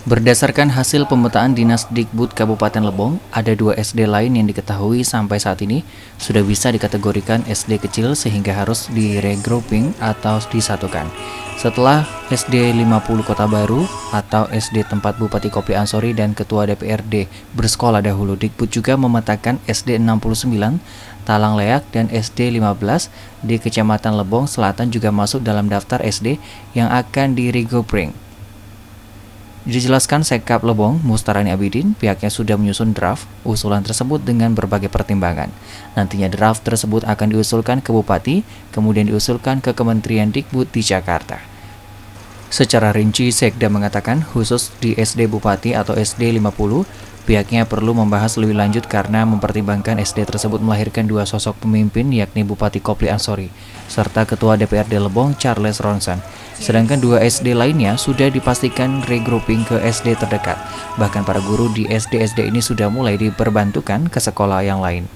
Berdasarkan hasil pemetaan Dinas Dikbud Kabupaten Lebong, ada 2 SD lain yang diketahui sampai saat ini sudah bisa dikategorikan SD kecil sehingga harus di-regrouping atau disatukan. Setelah SD 50 Kota Baru atau SD tempat Bupati Kopli Ansori dan Ketua DPRD bersekolah dahulu, Dikbud juga memetakan SD 69 Talang Leak dan SD 15 di Kecamatan Lebong Selatan juga masuk dalam daftar SD yang akan di-regrouping. Dijelaskan Sekap Lebong, Mustarani Abidin, pihaknya sudah menyusun draft usulan tersebut dengan berbagai pertimbangan. Nantinya draft tersebut akan diusulkan ke Bupati, kemudian diusulkan ke Kementerian Dikbud di Jakarta. Secara rinci, Sekda mengatakan khusus di SD Bupati atau SD 50, pihaknya perlu membahas lebih lanjut karena mempertimbangkan SD tersebut melahirkan 2 sosok pemimpin yakni Bupati Kopli Ansori serta Ketua DPRD Lebong Charles Ronson. Sedangkan 2 SD lainnya sudah dipastikan regrouping ke SD terdekat. Bahkan para guru di SD-SD ini sudah mulai diperbantukan ke sekolah yang lain.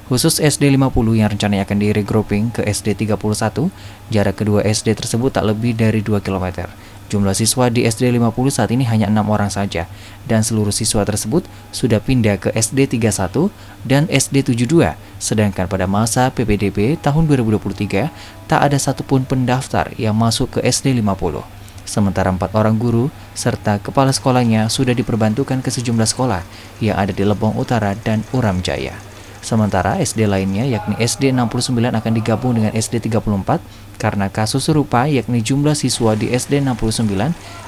Khusus SD 50 yang rencananya akan di-regrouping ke SD 31, jarak kedua SD tersebut tak lebih dari 2 km. Jumlah siswa di SD 50 saat ini hanya 6 orang saja, dan seluruh siswa tersebut sudah pindah ke SD 31 dan SD 72, sedangkan pada masa PPDB tahun 2023, tak ada satupun pendaftar yang masuk ke SD 50. Sementara 4 orang guru serta kepala sekolahnya sudah diperbantukan ke sejumlah sekolah yang ada di Lebong Utara dan Uram Jaya. Sementara SD lainnya yakni SD 69 akan digabung dengan SD 34 karena kasus serupa yakni jumlah siswa di SD 69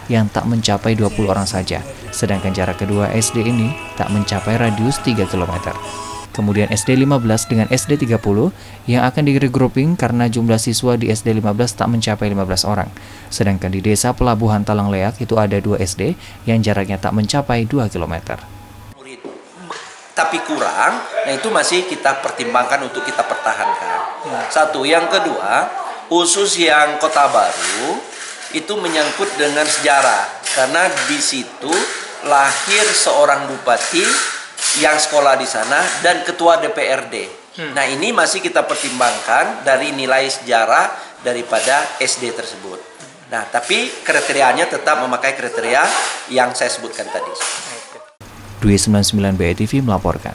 yang tak mencapai 20 orang saja, sedangkan jarak kedua SD ini tak mencapai radius 3 km. Kemudian SD 15 dengan SD 30 yang akan di-regrouping karena jumlah siswa di SD 15 tak mencapai 15 orang. Sedangkan di Desa Pelabuhan Talang Leak itu ada 2 SD yang jaraknya tak mencapai 2 km. Tapi kurang, nah itu masih kita pertimbangkan untuk kita pertahankan. Satu, yang kedua, khusus yang Kota Baru itu menyangkut dengan sejarah, karena di situ lahir seorang bupati yang sekolah di sana dan ketua DPRD. Nah ini masih kita pertimbangkan dari nilai sejarah daripada SD tersebut. Nah tapi kriterianya tetap memakai kriteria yang saya sebutkan tadi. Dwi 99 BITV melaporkan.